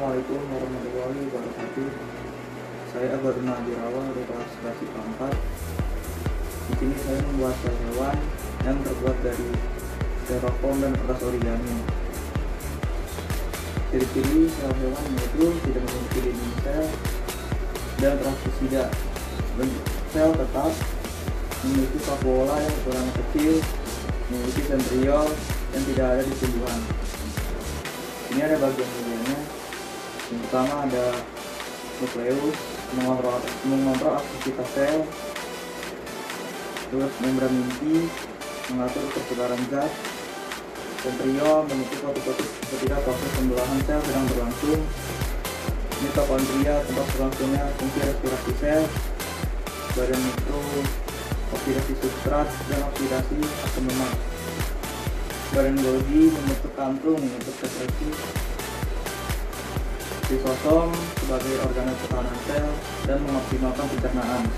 Assalamualaikum warahmatullahi wabarakatuh. Saya Abaruna Ajirawa dari kelas 11 IPA 4. Di sini saya membuat sel hewan yang terbuat dari styrofoam dan kertas origami. Ciri-ciri sel hewan yaitu tidak memiliki dinding sel dan transfusida. Bentuk sel tetap, memiliki vakuola yang ukurannya kecil, memiliki sentriol yang tidak ada di tumbuhan. Ini ada bagian-bagiannya. Yang pertama ada nukleus, mengontrol aktivitas sel. Terus membran inti, mengatur pertukaran zat. Sentriol menutup fotokotik ketika proses pembelahan sel sedang berlangsung. Mitokondria, tempat berlangsungnya fungsi respirasi sel. Badan mikro, oksidasi substrat dan oksidasi asam lemak. Badan Golgi membentuk kantung untuk sekresi. Lisosom sebagai organ pertahanan sel dan mengoptimalkan pencernaan.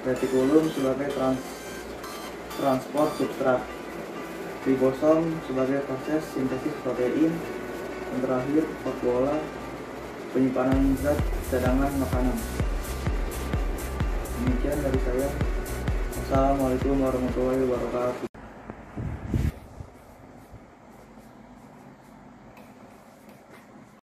Retikulum sebagai transport substrat. Ribosom sebagai proses sintesis protein. Dan terakhir vakuola, penyimpanan zat cadangan makanan. Demikian dari saya. Assalamualaikum warahmatullahi wabarakatuh.